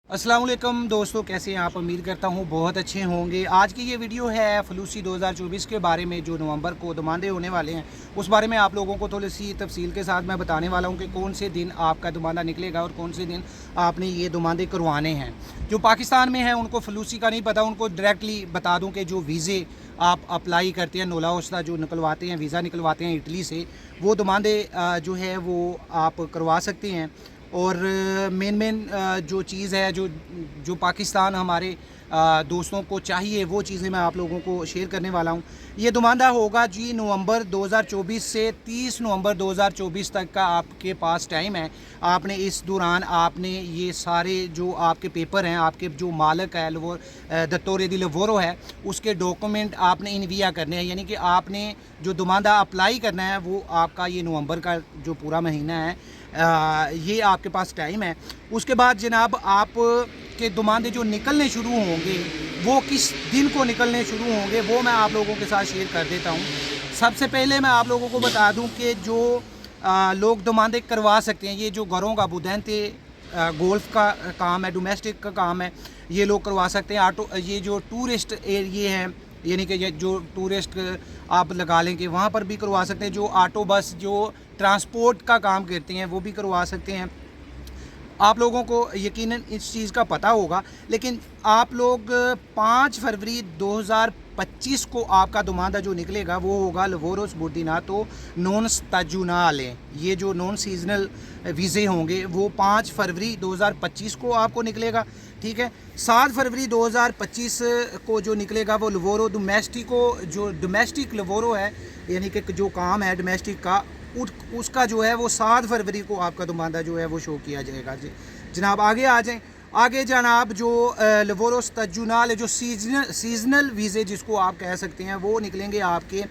अस्सलाम वालेकुम दोस्तों, कैसे हैं आप? उम्मीद करता हूँ बहुत अच्छे होंगे। आज की ये वीडियो है फलूसी 2024 के बारे में, जो नवंबर को दुमानदे होने वाले हैं उस बारे में आप लोगों को थोड़ी सी तफसील के साथ मैं बताने वाला हूँ कि कौन से दिन आपका दुमानदा निकलेगा और कौन से दिन आपने ये दुमानदे करवाने हैं। जो पाकिस्तान में हैं उनको फलूसी का नहीं पता, उनको डायरेक्टली बता दूँ कि जो वीज़े आप अप्लाई करते हैं, नोला ओस्ता जो निकलवाते हैं, वीज़ा निकलवाते हैं इटली से, वो दुमानदे जो है वो आप करवा सकते हैं। और मेन जो चीज़ है, जो जो पाकिस्तान हमारे दोस्तों को चाहिए, वो चीज़ें मैं आप लोगों को शेयर करने वाला हूँ। ये दुमानदा होगा जी नवंबर 2024 से 30 नवंबर 2024 तक का आपके पास टाइम है। आपने इस दौरान आपने ये सारे जो आपके पेपर हैं, आपके जो मालिक है दत्तोरे दी लवोरो है, उसके डॉक्यूमेंट आपने इनविया करने हैं। यानी कि आपने जो दुमानदा अप्लाई करना है वो आपका ये नवंबर का जो पूरा महीना है, ये आपके पास टाइम है। उसके बाद जनाब आप के दुमानदे जो निकलने शुरू होंगे वो किस दिन को निकलने शुरू होंगे वो मैं आप लोगों के साथ शेयर कर देता हूँ। सबसे पहले मैं आप लोगों को बता दूँ कि जो लोग दुमानदे करवा सकते हैं, ये जो घरों का बुदनते गोल्फ का काम है, डोमेस्टिक का काम है, ये लोग करवा सकते हैं। ये जो टूरिस्ट एरिए हैं, यानी कि ये जो टूरिस्ट आप लगा लें कि वहाँ पर भी करवा सकते हैं। जो ऑटो बस जो ट्रांसपोर्ट का काम करते हैं वो भी करवा सकते हैं। आप लोगों को यकीनन इस चीज़ का पता होगा, लेकिन आप लोग 5 फरवरी 2025 को आपका दुमानदा जो निकलेगा वो होगा लवोरोस बुर्दिनातो नॉन स्ताजुनाले। ये जो नॉन सीजनल वीज़े होंगे वो 5 फरवरी 2025 को आपको निकलेगा, ठीक है। 7 फरवरी 2025 को जो निकलेगा वो लवोरो डोमेस्टिको, जो डोमेस्टिक लवोरो है, यानी कि जो काम है डोमेस्टिक का, उसका जो है वो 7 फरवरी को आपका दुमानदा जो है वो शो किया जाएगा। जी जनाब आगे आ जाएं। आगे जनाब जो लवोरो स्ताजुनाल जो सीजनल वीज़े जिसको आप कह सकते हैं, वो निकलेंगे आपके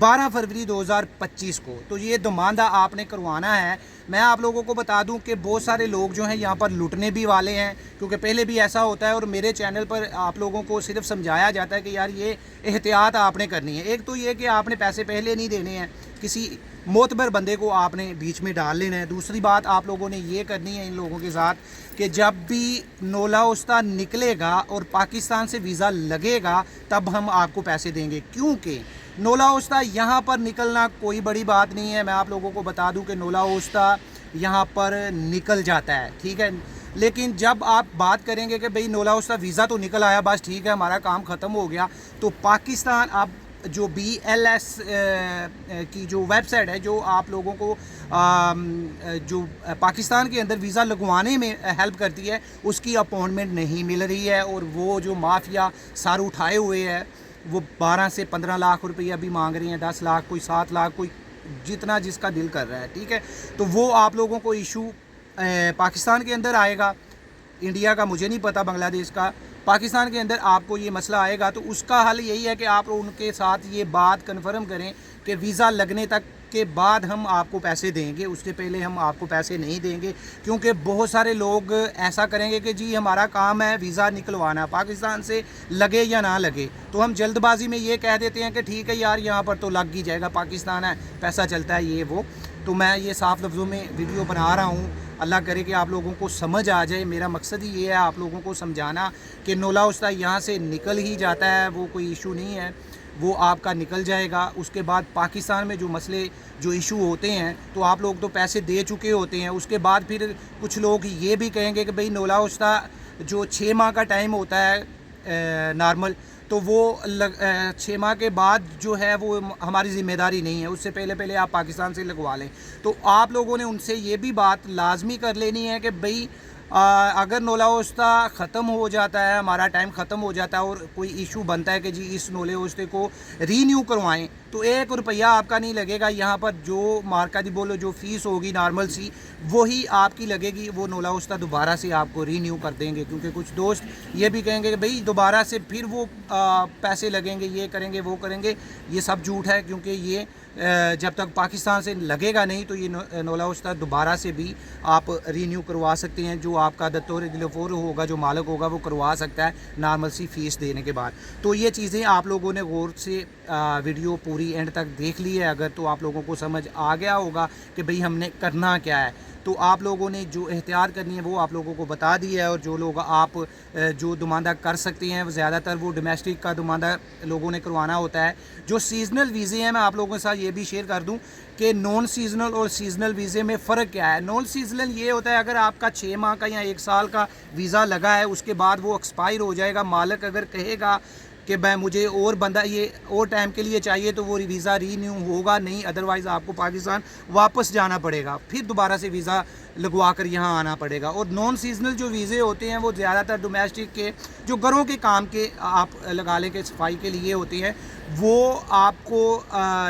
12 फरवरी 2025 को। तो ये दुमानदा आपने करवाना है। मैं आप लोगों को बता दूं कि बहुत सारे लोग जो हैं यहाँ पर लुटने भी वाले हैं, क्योंकि पहले भी ऐसा होता है और मेरे चैनल पर आप लोगों को सिर्फ समझाया जाता है कि यार ये एहतियात आपने करनी है। एक तो ये कि आपने पैसे पहले नहीं देने हैं, किसी मोतबर बंदे को आपने बीच में डाल लेना है। दूसरी बात आप लोगों ने ये करनी है इन लोगों के साथ कि जब भी नोला ओस्ता निकलेगा और पाकिस्तान से वीज़ा लगेगा तब हम आपको पैसे देंगे, क्योंकि नोला ओस्ता यहाँ पर निकलना कोई बड़ी बात नहीं है। मैं आप लोगों को बता दूं कि नोला ओस्ता यहाँ पर निकल जाता है, ठीक है। लेकिन जब आप बात करेंगे कि भाई नोला ओस्ता वीज़ा तो निकल आया, बस ठीक है, हमारा काम ख़त्म हो गया, तो पाकिस्तान अब जो BLS की जो वेबसाइट है, जो आप लोगों को जो पाकिस्तान के अंदर वीज़ा लगवाने में हेल्प करती है, उसकी अपॉइंटमेंट नहीं मिल रही है। और वो जो माफिया सर उठाए हुए है वो 12 से 15 लाख रुपया भी मांग रही हैं, 10 लाख, कोई 7 लाख, कोई जितना जिसका दिल कर रहा है, ठीक है। तो वो आप लोगों को इशू पाकिस्तान के अंदर आएगा, इंडिया का मुझे नहीं पता, बांग्लादेश का, पाकिस्तान के अंदर आपको ये मसला आएगा। तो उसका हल यही है कि आप उनके साथ ये बात कन्फर्म करें कि वीज़ा लगने तक के बाद हम आपको पैसे देंगे, उससे पहले हम आपको पैसे नहीं देंगे। क्योंकि बहुत सारे लोग ऐसा करेंगे कि जी हमारा काम है वीज़ा निकलवाना, पाकिस्तान से लगे या ना लगे, तो हम जल्दबाजी में ये कह देते हैं कि ठीक है यार यहाँ पर तो लग ही जाएगा, पाकिस्तान है, पैसा चलता है, ये वो। तो मैं ये साफ लफ्ज़ों में वीडियो बना रहा हूँ, अल्लाह करे कि आप लोगों को समझ आ जाए। मेरा मकसद ही ये है आप लोगों को समझाना कि नोला ओस्ता यहाँ से निकल ही जाता है, वो कोई इशू नहीं है, वो आपका निकल जाएगा। उसके बाद पाकिस्तान में जो मसले जो इशू होते हैं, तो आप लोग तो पैसे दे चुके होते हैं, उसके बाद फिर कुछ लोग ये भी कहेंगे कि भाई नोला ओस्ता जो 6 माह का टाइम होता है नॉर्मल, तो वो 6 माह के बाद जो है वो हमारी ज़िम्मेदारी नहीं है, उससे पहले पहले आप पाकिस्तान से लगवा लें। तो आप लोगों ने उनसे ये भी बात लाजमी कर लेनी है कि भाई अगर नोला ओस्ता ख़त्म हो जाता है, हमारा टाइम ख़त्म हो जाता है और कोई इशू बनता है कि जी इस नोले ओस्ते को रीन्यू करवाएं, तो 1 रुपया आपका नहीं लगेगा। यहाँ पर जो मार्का दी बोलो जो फ़ीस होगी नॉर्मल सी, वही आपकी लगेगी। वो नोला ओस्ता दोबारा से आपको रीन्यू कर देंगे, क्योंकि कुछ दोस्त ये भी कहेंगे कि भाई दोबारा से फिर वो पैसे लगेंगे, ये करेंगे वो करेंगे। ये सब झूठ है, क्योंकि ये जब तक पाकिस्तान से लगेगा नहीं तो ये नोला ओस्ता दोबारा से भी आप रीन्यू करवा सकते हैं। जो आपका दत्तोर दिलफोर होगा, जो मालिक होगा, वो करवा सकता है नॉर्मल सी फ़ीस देने के बाद। तो ये चीज़ें आप लोगों ने गौर से वीडियो पूरी एंड तक देख ली है अगर, तो आप लोगों को समझ आ गया होगा कि भाई हमने करना क्या है। तो आप लोगों ने जो एहतियात करनी है वो आप लोगों को बता दिया है। और जो लोग आप जो दुमानदा कर सकते हैं ज़्यादातर वो डोमेस्टिक का दुमानदा लोगों ने करवाना होता है। जो सीज़नल वीज़े हैं मैं आप लोगों के साथ ये भी शेयर कर दूं कि नॉन सीज़नल और सीज़नल वीज़े में फ़र्क क्या है। नॉन सीज़नल ये होता है अगर आपका 6 माह का या 1 साल का वीज़ा लगा है, उसके बाद वो एक्सपायर हो जाएगा। मालिक अगर कहेगा कि भाई मुझे और बंदा ये और टाइम के लिए चाहिए तो वो वीज़ा रीन्यू होगा नहीं, अदरवाइज़ आपको पाकिस्तान वापस जाना पड़ेगा, फिर दोबारा से वीज़ा लगवा कर यहाँ आना पड़ेगा। और नॉन सीजनल जो वीज़े होते हैं वो ज़्यादातर डोमेस्टिक के जो घरों के काम के आप लगा लें कि सफाई के लिए होते हैं, वो आपको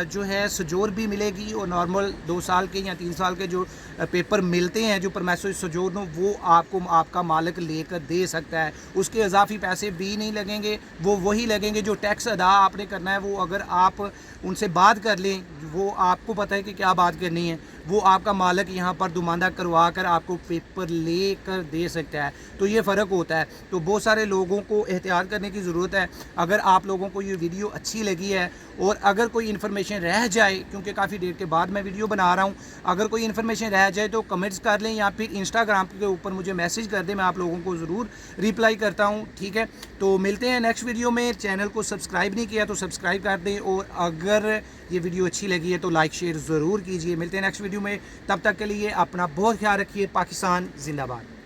जो है सजोर भी मिलेगी और नॉर्मल 2 साल के या 3 साल के जो पेपर मिलते हैं जो परमेसो सजोर वो आपको आपका मालिक लेकर दे सकता है। उसके इजाफी पैसे भी नहीं लगेंगे, वो वही लगेंगे जो टैक्स अदा आपने करना है। वो अगर आप उनसे बात कर लें, वो आपको पता है कि क्या बात करनी है, वो आपका मालिक यहाँ पर दुमानदा करवा कर आपको पेपर ले कर दे सकता है। तो ये फ़र्क होता है। तो बहुत सारे लोगों को एहतियात करने की ज़रूरत है। अगर आप लोगों को ये वीडियो अच्छी लगी है और अगर कोई इन्फॉर्मेशन रह जाए, क्योंकि काफ़ी देर के बाद मैं वीडियो बना रहा हूँ, अगर कोई इन्फॉर्मेशन रह जाए तो कमेंट्स कर लें या फिर इंस्टाग्राम के ऊपर मुझे मैसेज कर दें, मैं आप लोगों को ज़रूर रिप्लाई करता हूँ। ठीक है, तो मिलते हैं नेक्स्ट वीडियो में। चैनल को सब्सक्राइब नहीं किया तो सब्सक्राइब कर दें और अगर ये वीडियो अच्छी लगी है तो लाइक शेयर ज़रूर कीजिए। मिलते हैं नेक्स्ट वीडियो में, तब तक के लिए अपना बहुत ख्याल रखिए। पाकिस्तान जिंदाबाद।